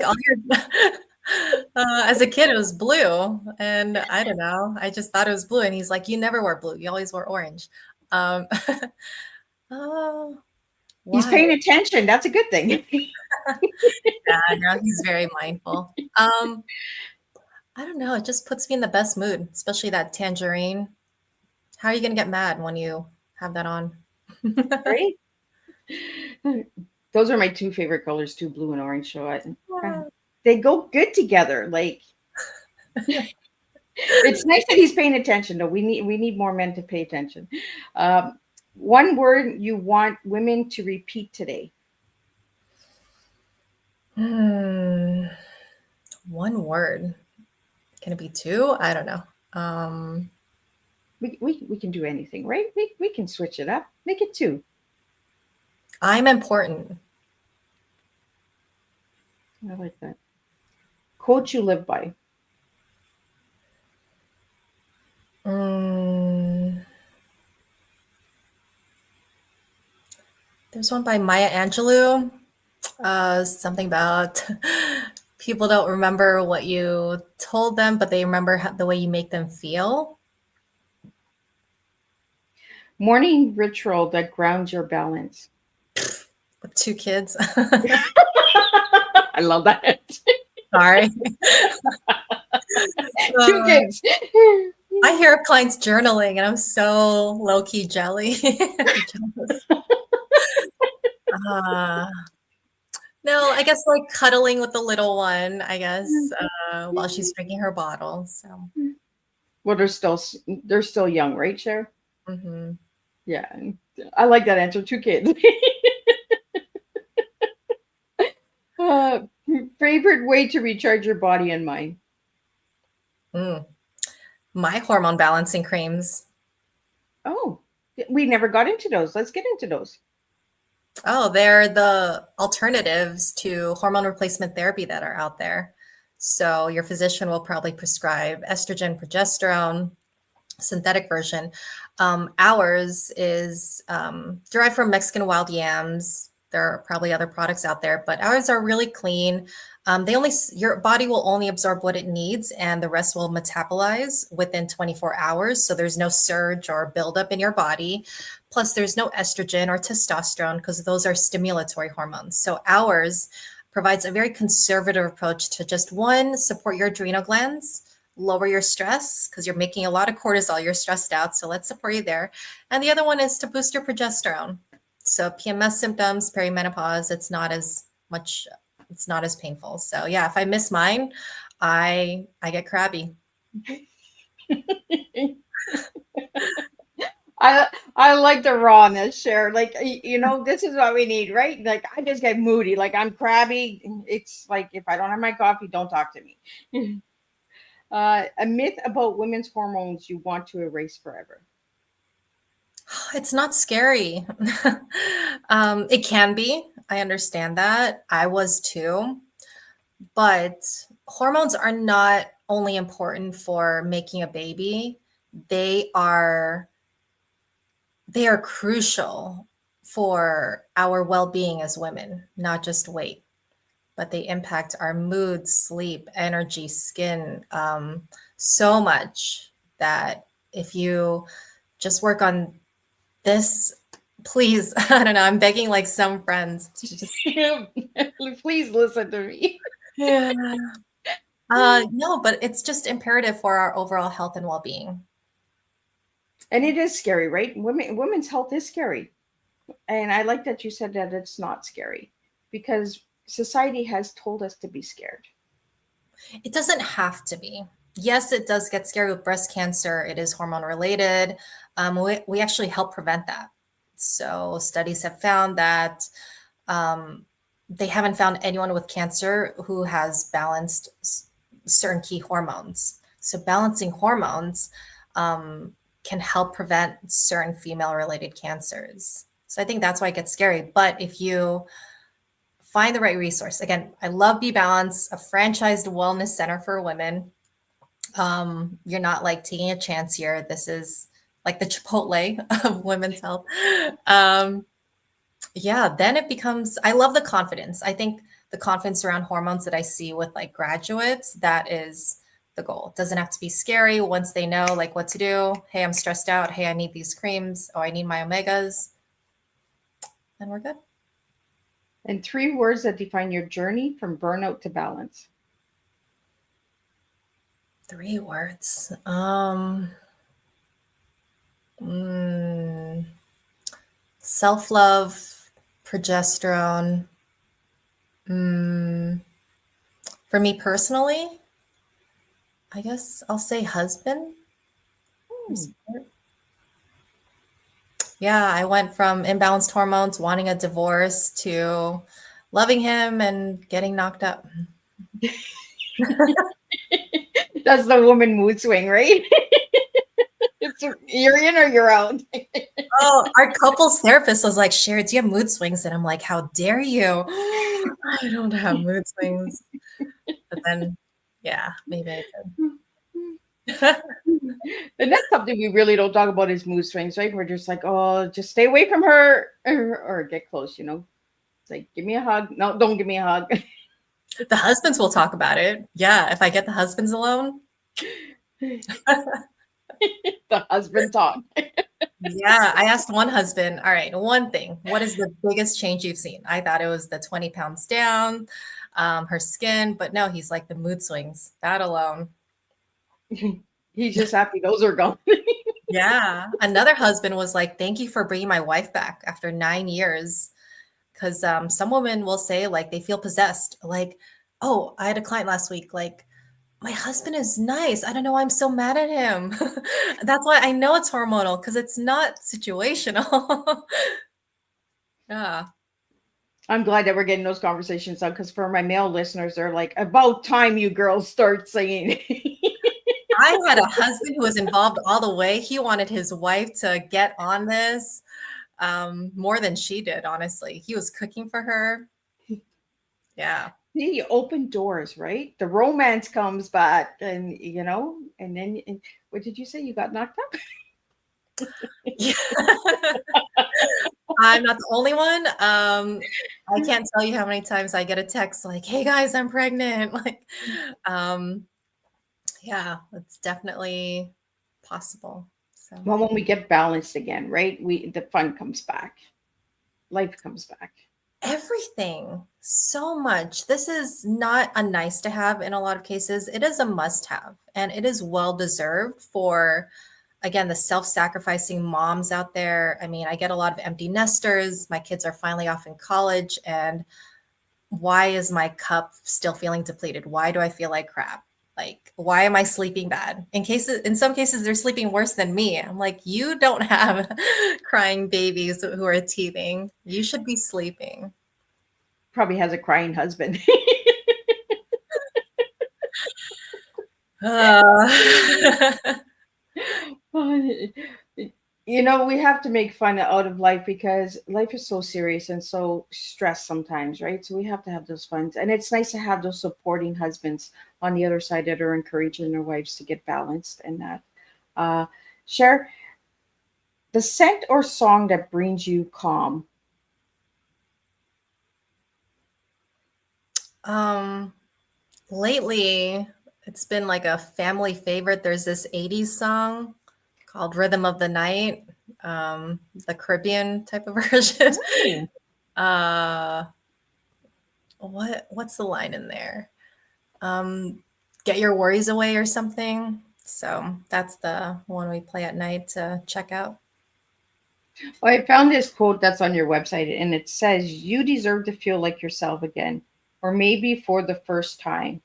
as a kid, it was blue. And I don't know. I just thought it was blue. And he's like, you never wore blue. You always wore orange. Oh, He's paying attention. That's a good thing. Yeah, now he's very mindful. I don't know. It just puts me in the best mood, especially that tangerine. How are you going to get mad when you have that on? Right? Those are my 2 favorite colors too, blue and orange. So they go good together. Like, it's nice that he's paying attention though. We need more men to pay attention. One word you want women to repeat today. Hmm, one word. Can it be two? I don't know. We can do anything, right? We can switch it up. Make it two. I'm important. I like that. Quote you live by. Mm, there's one by Maya Angelou. Something about people don't remember what you told them, but they remember the way you make them feel. Morning ritual that grounds your balance. With two kids. I love that. Sorry. Two Uh, kids. I hear of clients journaling, and I'm so low key jelly. Jealous. Uh, no, I guess like cuddling with the little one, I guess, while she's drinking her bottle. So, Well, they're still young, right, Cher? mhm. Yeah, I like that answer. Two kids. uh, favorite way to recharge your body and mind. Mm. My hormone balancing creams. Oh, we never got into those. Let's get into those. Oh, they're the alternatives to hormone replacement therapy that are out there. So your physician will probably prescribe estrogen, progesterone, synthetic version. Ours is derived from Mexican wild yams. There are probably other products out there, but ours are really clean. Your body will only absorb what it needs, and the rest will metabolize within 24 hours. So there's no surge or buildup in your body. Plus, there's no estrogen or testosterone because those are stimulatory hormones. So ours provides a very conservative approach to just one, support your adrenal glands, lower your stress because you're making a lot of cortisol, you're stressed out. So let's support you there. And the other one is to boost your progesterone. So PMS symptoms, perimenopause, it's not as painful. So yeah, if I miss mine, I get crabby. I like the rawness, Cher. Like this is what we need, right? Like I just get moody. Like I'm crabby. It's like if I don't have my coffee, don't talk to me. A myth about women's hormones you want to erase forever. It's not scary. It can be. I understand that. I was too. But hormones are not only important for making a baby, they are they are crucial for our well-being as women, not just weight, but they impact our mood, sleep, energy, skin, so much that if you just work on this, please, I don't know, I'm begging like some friends to just, Please listen to me. yeah. No, but it's just imperative for our overall health and well-being. And it is scary, right? Women's health is scary. And I like that you said that it's not scary because society has told us to be scared. It doesn't have to be. Yes, it does get scary with breast cancer. It is hormone related. We actually help prevent that. So studies have found that they haven't found anyone with cancer who has balanced certain key hormones. So balancing hormones can help prevent certain female-related cancers. So I think that's why it gets scary. But if you find the right resource, again, I love BeBalanced, a franchised wellness center for women. You're not like taking a chance here. This is like the Chipotle of women's health. Yeah, then it becomes, I love the confidence. I think the confidence around hormones that I see with like graduates, that is the goal. It doesn't have to be scary once they know like what to do. Hey, I'm stressed out. Hey, I need these creams. Oh, I need my omegas. And we're good. And 3 words that define your journey from burnout to balance. 3 words. Self-love, progesterone. For me personally, I guess I'll say husband. Yeah, I went from imbalanced hormones, wanting a divorce, to loving him and getting knocked up. That's the woman mood swing, right? It's you're in or you're out. Oh, our couples therapist was like, Cher, do you have mood swings? And I'm like, how dare you? I don't have mood swings. But then, yeah, maybe I could. And that's something we really don't talk about is mood swings, right? We're just like, oh, just stay away from her or get close, you know. It's like, give me a hug. No, don't give me a hug. The husbands will talk about it. Yeah, if I get the husbands alone. The husband talk. Yeah, I asked one husband, all right, one thing, what is the biggest change you've seen? I thought it was the 20 pounds down, her skin, but no, he's like the mood swings, that alone. He's just happy those are gone. Yeah. Another husband was like, thank you for bringing my wife back after 9 years. Because some women will say like they feel possessed. Like, oh, I had a client last week, like, my husband is nice. I don't know why I'm so mad at him. That's why I know it's hormonal because it's not situational. Yeah. I'm glad that we're getting those conversations out because for my male listeners, they're like, about time you girls start saying. I had a husband who was involved all the way. He wanted his wife to get on this more than she did, honestly. He was cooking for her. Yeah. See, you open doors, right? The romance comes back, and you know, and then what did you say? You got knocked up? Yeah. I'm not the only one. I can't tell you how many times I get a text like, "Hey guys, I'm pregnant." Like, yeah, it's definitely possible. So Well, when we get balanced again, right? The fun comes back, life comes back. everything, so much. This is not a nice to have in a lot of cases. It is a must have, and it is well deserved for, again, the self-sacrificing moms out there. I mean, I get a lot of empty nesters. My kids are finally off in college, and why is my cup still feeling depleted? Why do I feel like crap? Like, why am I sleeping bad? In some cases, they're sleeping worse than me. I'm like, you don't have crying babies who are teething. You should be sleeping. Probably has a crying husband. Uh, You know, we have to make fun out of life because life is so serious and so stressed sometimes, right? So we have to have those funs. And it's nice to have those supporting husbands on the other side that are encouraging their wives to get balanced and that. Uh, Share the scent or song that brings you calm. um, lately, it's been like a family favorite. There's this 80s song called Rhythm of the Night, the Caribbean type of version. Uh, what's the line in there? Get your worries away or something. So that's the one we play at night to check out. Well, I found this quote that's on your website and it says, "You deserve to feel like yourself again, or maybe for the first time."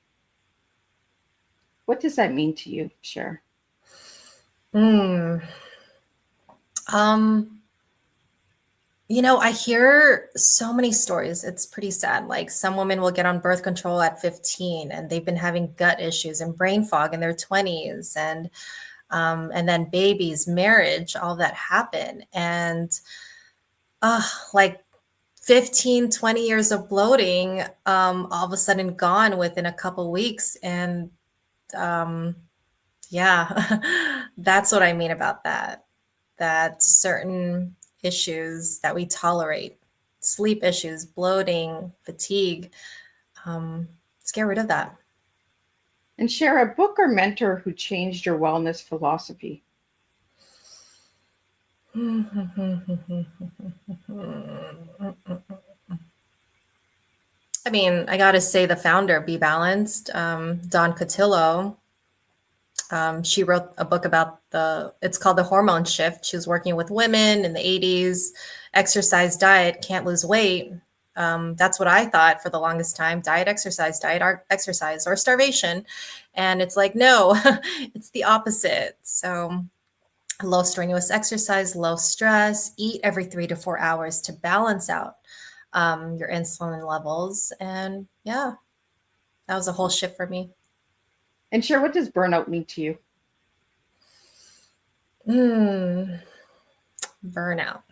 What does that mean to you, Cher? Mm. Um, I hear so many stories. It's pretty sad. Like some women will get on birth control at 15 and they've been having gut issues and brain fog in their 20s and then babies, marriage, all that happen. And like 15, 20 years of bloating, all of a sudden gone within a couple weeks. And yeah, that's what I mean about that. That certain issues that we tolerate, sleep issues, bloating, fatigue, let's get rid of that. And share a book or mentor who changed your wellness philosophy. I mean, I got to say the founder of BeBalanced, Dawn Cotillo, she wrote a book about it's called The Hormone Shift. She was working with women in the 80s, exercise, diet, can't lose weight. That's what I thought for the longest time, diet, exercise, or starvation. And it's like, no, it's the opposite. So low strenuous exercise, low stress, eat every 3 to 4 hours to balance out your insulin levels. And yeah, that was a whole shift for me. And Cher, what does burnout mean to you? Burnout.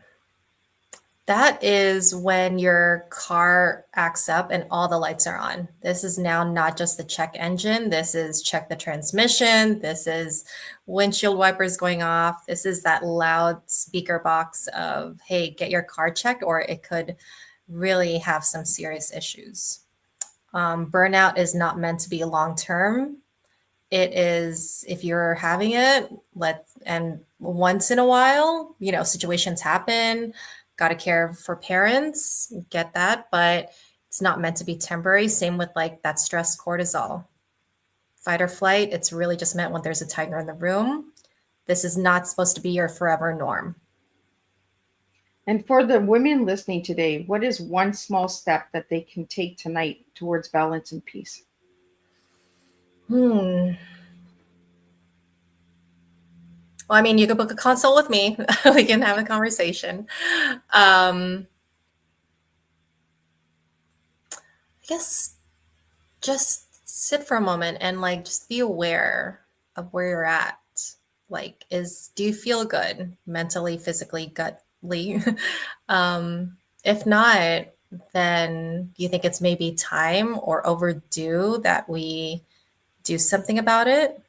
That is when your car acts up and all the lights are on. This is now not just the check engine. This is check the transmission. This is windshield wipers going off. This is that loud speaker box of, hey, get your car checked, or it could really have some serious issues. Burnout is not meant to be long term. It is, if you're having it, and once in a while, situations happen, got to care for parents, get that, but it's not meant to be temporary. Same with like that stress cortisol. Fight or flight, it's really just meant when there's a tiger in the room. This is not supposed to be your forever norm. And for the women listening today, what is one small step that they can take tonight towards balance and peace? Well, I mean, you could book a consult with me. We can have a conversation. I guess just sit for a moment and like just be aware of where you're at. Like, do you feel good mentally, physically, gutly? If not, then do you think it's maybe time or overdue that we do something about it?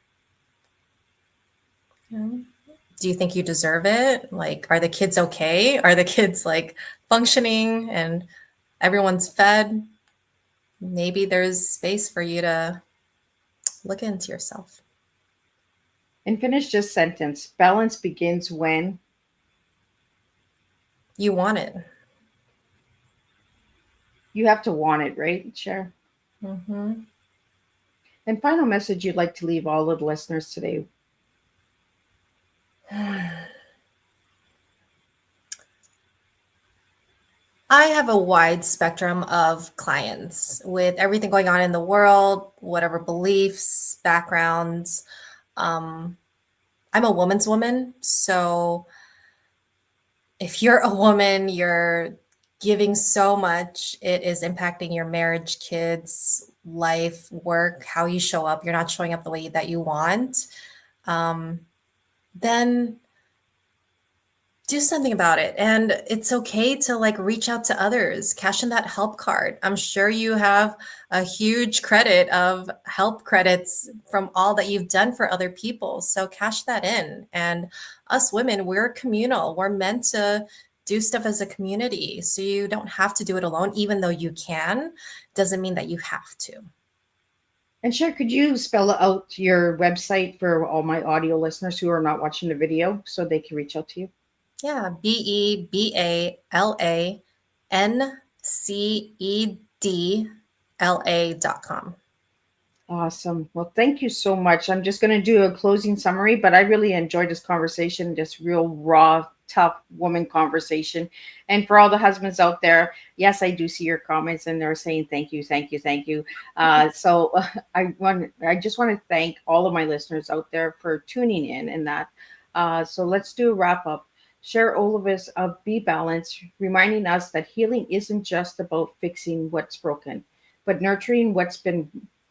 Do you think you deserve it? Like, are the kids okay? Are the kids like functioning and everyone's fed? Maybe there's space for you to look into yourself. And finish this sentence. Balance begins when you want it. You have to want it, right, Cher? Mm-hmm. And final message you'd like to leave all of the listeners today. I have a wide spectrum of clients with everything going on in the world, whatever beliefs, backgrounds. I'm a woman's woman. So if you're a woman, you're giving so much, it is impacting your marriage, kids, life, work, how you show up. You're not showing up the way that you want. Then do something about it. And it's okay to like reach out to others, cash in that help card. I'm sure you have a huge credit of help credits from all that you've done for other people. So cash that in. And us women, we're communal. We're meant to do stuff as a community. So you don't have to do it alone, even though you can. Doesn't mean that you have to. And Cher, could you spell out your website for all my audio listeners who are not watching the video so they can reach out to you? Yeah, BeBalancedLA.com. Awesome. Well, thank you so much. I'm just going to do a closing summary, but I really enjoyed this conversation, this real raw, tough woman conversation. And for all the husbands out there, yes, I do see your comments and they're saying thank you, thank you, thank you. So I just want to thank all of my listeners out there for tuning in and that. So let's do a wrap up. Cher Olivos of BeBalanced, reminding us that healing isn't just about fixing what's broken, but nurturing what's been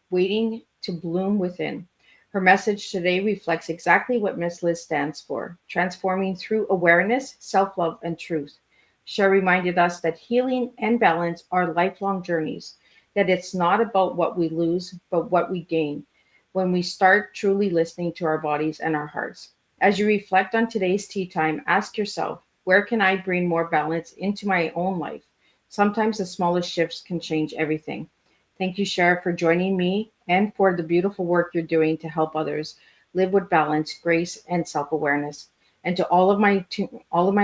waiting to bloom within. Her message today reflects exactly what Miss Liz stands for, transforming through awareness, self-love, and truth. Cher reminded us that healing and balance are lifelong journeys, that it's not about what we lose, but what we gain when we start truly listening to our bodies and our hearts. As you reflect on today's tea time, ask yourself, where can I bring more balance into my own life? Sometimes the smallest shifts can change everything. Thank you, Cher, for joining me and for the beautiful work you're doing to help others live with balance, grace, and self-awareness. And to all of my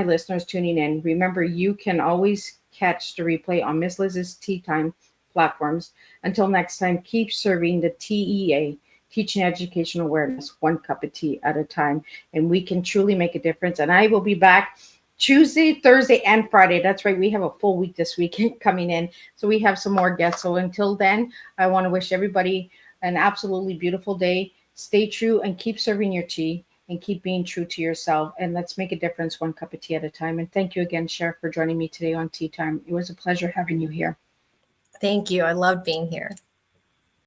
listeners tuning in, remember you can always catch the replay on Miss Liz's Teatime platforms. Until next time, keep serving the TEA, teaching education awareness, one cup of tea at a time, and we can truly make a difference. And I will be back Tuesday, Thursday, and Friday. That's right. We have a full week this weekend coming in. So we have some more guests. So until then, I want to wish everybody an absolutely beautiful day. Stay true and keep serving your tea. and keep being true to yourself. And let's make a difference one cup of tea at a time. And thank you again, Cher, for joining me today on Tea Time. It was a pleasure having you here. Thank you. I loved being here.